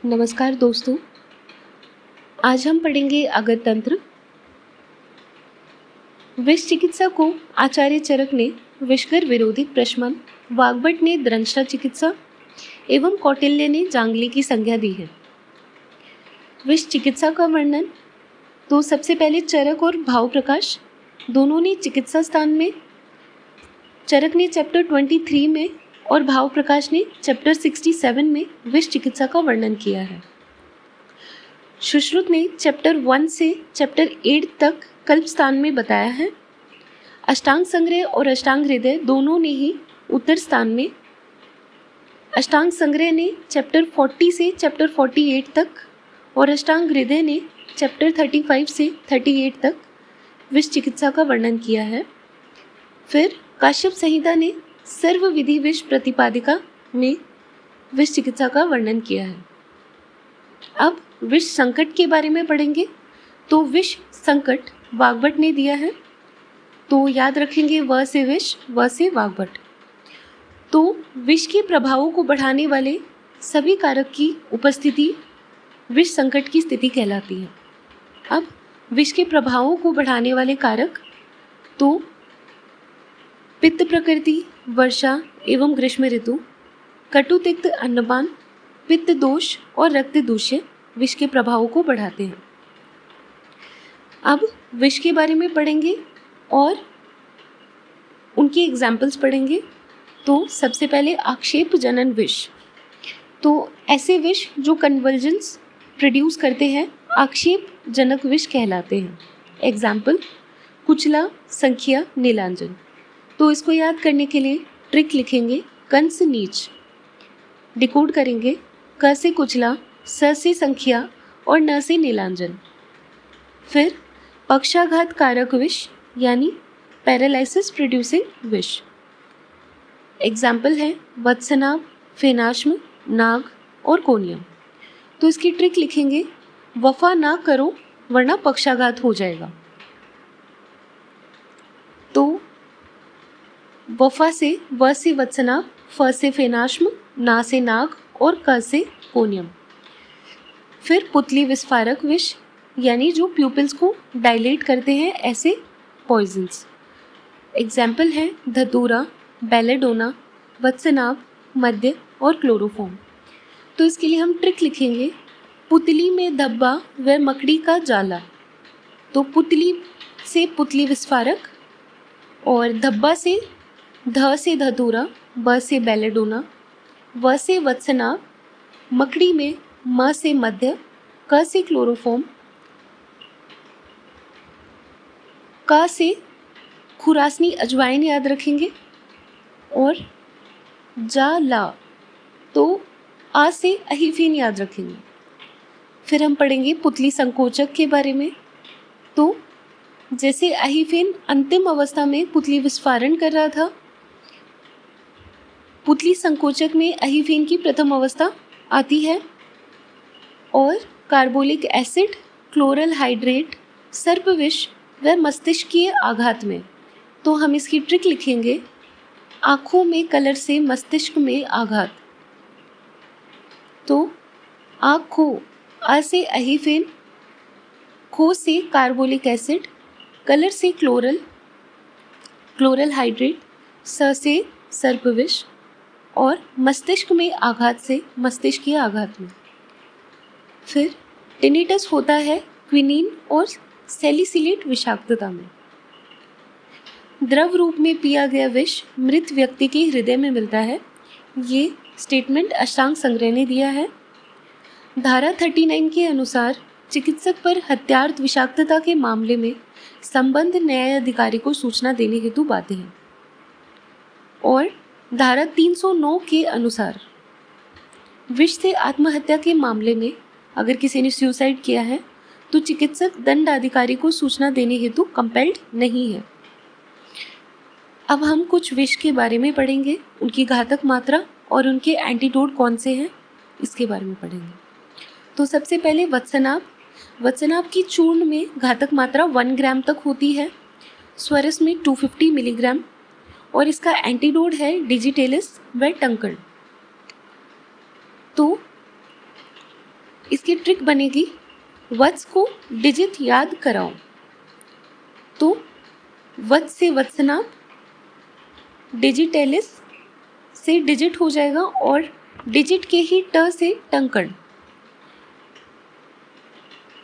नमस्कार दोस्तों, आज हम पढ़ेंगे अगत तंत्र। विष चिकित्सा को आचार्य चरक ने विषकर विरोधी प्रशमन, वाग्भट ने द्रंष्टा चिकित्सा एवं कौटिल्य ने जांगली की संज्ञा दी है। विष चिकित्सा का वर्णन तो सबसे पहले चरक और भाव प्रकाश दोनों ने चिकित्सा स्थान में, चरक ने चैप्टर 23 में और भाव प्रकाश ने चैप्टर 67 में विष चिकित्सा का वर्णन किया है। सुश्रुत ने चैप्टर 1 से चैप्टर 8 तक कल्प स्थान में बताया है। अष्टांग संग्रह और अष्टांग हृदय दोनों ने ही उत्तर स्थान में, अष्टांग संग्रह ने चैप्टर 40 से चैप्टर 48 तक और अष्टांग हृदय ने चैप्टर 35 से 38 तक विष चिकित्सा का वर्णन किया है। फिर काश्यप संहिता ने सर्व विधि विष प्रतिपादिका में विष चिकित्सा का वर्णन किया है। अब विष संकट के बारे में पढ़ेंगे। तो विष संकट वाग्भट ने दिया है, तो याद रखेंगे व से विष, व से वाग्भट। तो विष के प्रभावों को बढ़ाने वाले सभी कारक की उपस्थिति विष संकट की स्थिति कहलाती है। अब विष के प्रभावों को बढ़ाने वाले कारक तो पित्त प्रकृति, वर्षा एवं ग्रीष्म ऋतु, कटुतिक्त अन्नपान, पित्त दोष और रक्त दूष्य विष के प्रभावों को बढ़ाते हैं। अब विष के बारे में पढ़ेंगे और उनके एग्जाम्पल्स पढ़ेंगे। तो सबसे पहले आक्षेप जनन विष। तो ऐसे विष जो कन्वल्जन्स प्रोड्यूस करते हैं आक्षेप जनक विष कहलाते हैं। एग्जाम्पल कुचला, संख्या, नीलांजन। तो इसको याद करने के लिए ट्रिक लिखेंगे, कंस नीच। डिकोड करेंगे क से कुचला, स से संख्या और न से नीलांजन। फिर पक्षाघात कारक विष यानी पैरालिसिस प्रोड्यूसिंग विष। एग्जाम्पल है वत्सनाभ, फेनाश्म, नाग और कोनियम। तो इसकी ट्रिक लिखेंगे, वफा ना करो वरना पक्षाघात हो जाएगा। तो वफा से व से वत्सनाभ, फ से फेनाश्म, ना से नाग और क से कोनियम। फिर पुतली विस्फारक विष यानी जो प्यूपिल्स को डायलेट करते हैं ऐसे पॉइजन्स। एग्जाम्पल है धतूरा, बेलेडोना, वत्सनाभ, मद्य और क्लोरोफॉर्म। तो इसके लिए हम ट्रिक लिखेंगे, पुतली में धब्बा व मकड़ी का जाला। तो पुतली से पुतली विस्फारक और धब्बा से ध से धतूरा, ब से बेलेडोना, व से वत्सनाभ, मकड़ी में म से मध्य, क से क्लोरोफॉर्म, क से खुरासनी अजवाइन याद रखेंगे और जाला तो आ से अहिफीन याद रखेंगे। फिर हम पढ़ेंगे पुतली संकोचक के बारे में। तो जैसे अहिफेन अंतिम अवस्था में पुतली विस्फारण कर रहा था, पुतली संकोचक में अहिफेन की प्रथम अवस्था आती है और कार्बोलिक एसिड, क्लोरल हाइड्रेट, सर्पविष व मस्तिष्कीय आघात में। तो हम इसकी ट्रिक लिखेंगे, आँखों में कलर से मस्तिष्क में आघात। तो आँखों, आ से अहिफेन, खो से कार्बोलिक एसिड, कलर से क्लोरल हाइड्रेट, स से सर्पविष और मस्तिष्क में आघात से मस्तिष्कीय आघात में। फिर टिनिटस होता है क्विनीन और सैलिसिलेट विषाक्तता में। द्रव रूप में पिया गया विष मृत व्यक्ति के हृदय में मिलता है। ये स्टेटमेंट अष्टांग संग्रह ने दिया है। धारा 39 के अनुसार चिकित्सक पर हत्यार्थ विषाक्तता के मामले में संबंध न्यायाधिकारी को सूचना देने हेतु बाध्य है। और धारा 309 के अनुसार विष से आत्महत्या के मामले में अगर किसी ने सुसाइड किया है तो चिकित्सक दंडाधिकारी को सूचना देने हेतु कंपेल्ड नहीं है। अब हम कुछ विष के बारे में पढ़ेंगे, उनकी घातक मात्रा और उनके एंटीडोट कौन से हैं इसके बारे में पढ़ेंगे। तो सबसे पहले वत्सनाभ। वत्सनाभ की चूर्ण में घातक मात्रा 1 ग्राम तक होती है, स्वरस में 250 मिलीग्राम और इसका एंटीडोट है डिजिटेलिस व टंकण। तो इसकी ट्रिक बनेगी वत्स को डिजिट याद कराओ। तो वत्स से वत्सनाभ, डिजिटेलिस से डिजिट हो जाएगा और डिजिट के ही ट से टंकण।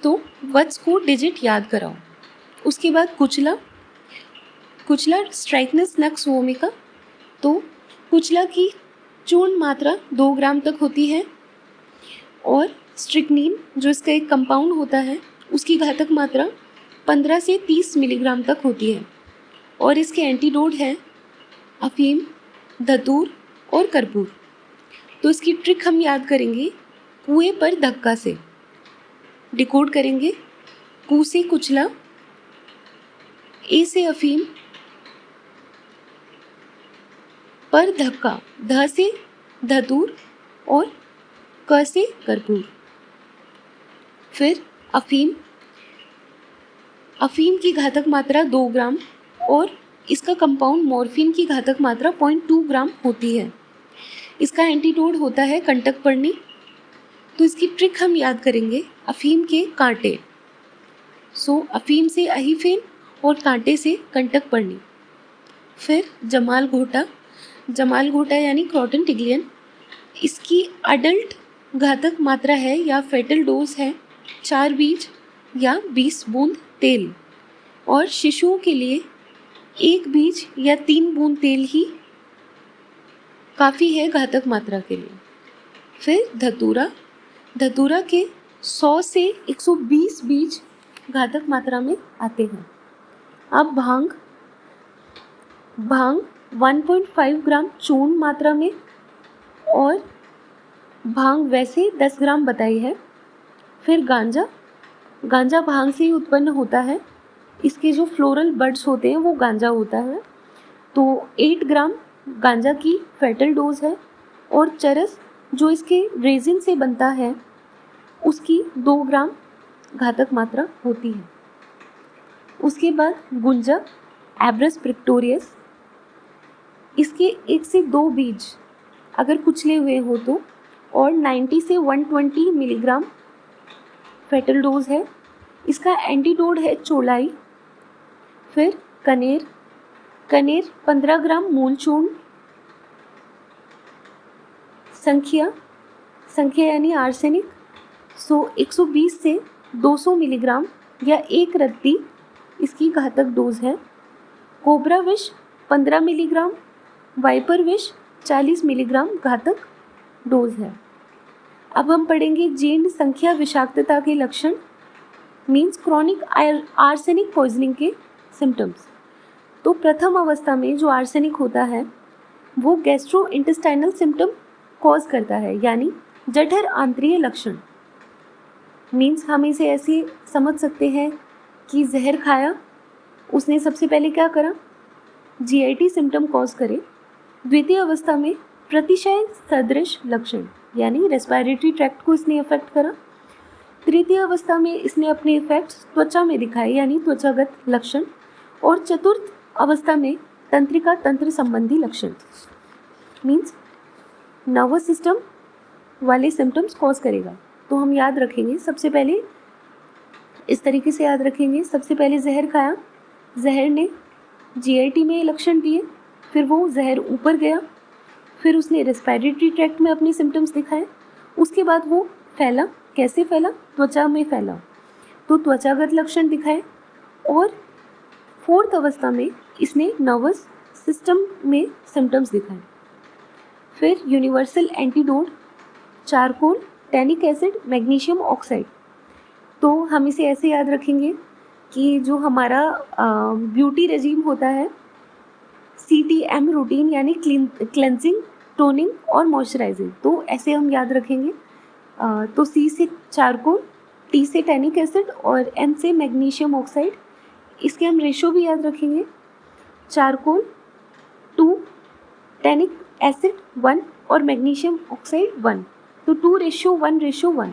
तो वत्स को डिजिट याद कराओ। उसके बाद कुचला, कुचला स्ट्राइकनस नक्स वोमिका। तो कुचला की चूर्ण मात्रा 2 ग्राम तक होती है और स्ट्रिक्नीन जो इसका एक कंपाउंड होता है उसकी घातक मात्रा 15 से 30 मिलीग्राम तक होती है और इसके एंटीडोट है अफीम, धतूर और कर्पूर। तो इसकी ट्रिक हम याद करेंगे कुएं पर धक्का से। डिकोड करेंगे कू से कुचला, ए से अफीम, पर धक्का, ध से धतूर और क से कर्पूर। फिर अफीम, अफीम की घातक मात्रा 2 ग्राम और इसका कंपाउंड मॉर्फिन की घातक मात्रा 0.2 ग्राम होती है। इसका एंटीडोट होता है कंटकपर्णी। तो इसकी ट्रिक हम याद करेंगे अफीम के कांटे। अफीम से अहीफेन और कांटे से कंटकपर्णी। फिर जमाल घोटा, जमाल घोटा यानी क्रॉटन टिग्लियन। इसकी अडल्ट घातक मात्रा है या फेटल डोज है 4 बीज या 20 बूंद तेल और शिशुओं के लिए 1 बीज या 3 बूंद तेल ही काफ़ी है घातक मात्रा के लिए। फिर धतूरा, धतूरा के 100 से 120 बीज घातक मात्रा में आते हैं। अब भांग, भांग 1.5 ग्राम चूर्ण मात्रा में और भांग वैसे 10 ग्राम बताई है। फिर गांजा, गांजा भांग से ही उत्पन्न होता है। इसके जो फ्लोरल बड्स होते हैं वो गांजा होता है। तो 8 ग्राम गांजा की फेटल डोज है और चरस जो इसके रेजिन से बनता है उसकी 2 ग्राम घातक मात्रा होती है। उसके बाद गुंजा, एब्रस प्रिक्टोरियस। इसके 1 से 2 बीज अगर कुचले हुए हो तो और 90 से 120 मिलीग्राम फेटल डोज है। इसका एंटीडोट है चोलाई। फिर कनेर, कनेर 15 ग्राम मूल चूर्ण। संख्या, संख्या यानी आर्सेनिक 120 से 200 मिलीग्राम या 1 रत्ती इसकी घातक डोज है। कोबरा विष 15 मिलीग्राम, वाइपर विष 40 मिलीग्राम घातक डोज है। अब हम पढ़ेंगे जीर्ण संख्या विषाक्तता के लक्षण, मीन्स क्रॉनिक आर्सेनिक पॉइजनिंग के सिम्टम्स। तो प्रथम अवस्था में जो आर्सेनिक होता है वो गैस्ट्रो इंटेस्टाइनल सिम्टम कॉज करता है, यानी जठर आंत्रीय लक्षण। मीन्स हम इसे ऐसे समझ सकते हैं कि जहर खाया, उसने सबसे पहले क्या करा, जीआईटी सिम्टम कॉज करे। द्वितीय अवस्था में प्रतिशय सदृश लक्षण, यानी रेस्पिरेटरी ट्रैक्ट को इसने इफेक्ट करा। तृतीय अवस्था में इसने अपने इफेक्ट्स त्वचा में दिखाए, यानी त्वचागत लक्षण। और चतुर्थ अवस्था में तंत्रिका तंत्र संबंधी लक्षण, मीन्स नर्वस सिस्टम वाले सिम्टम्स कॉज करेगा। तो हम याद रखेंगे, सबसे पहले इस तरीके से याद रखेंगे। सबसे पहले जहर खाया, जहर ने जीआईटी में लक्षण दिए, फिर वो जहर ऊपर गया, फिर उसने रेस्पिरेटरी ट्रैक्ट में अपने सिम्टम्स दिखाए। उसके बाद वो फैला, कैसे फैला, त्वचा में फैला, तो त्वचागत लक्षण दिखाए। और फोर्थ अवस्था में इसने नर्वस सिस्टम में सिम्टम्स दिखाए। फिर universal antidote charcoal, tannic acid, magnesium oxide. तो हम इसे ऐसे याद रखेंगे कि जो हमारा ब्यूटी रेजिम होता है CTM रूटीन, यानी क्लेंजिंग, टोनिंग और मॉइस्चराइजिंग, तो ऐसे हम याद रखेंगे। तो C से चारकोल, T से टैनिक एसिड और M से मैग्नीशियम ऑक्साइड। इसके हम रेशो भी याद रखेंगे, चारकोल 2, टैनिक एसिड 1 और मैग्नीशियम ऑक्साइड 1, तो 2:1:1।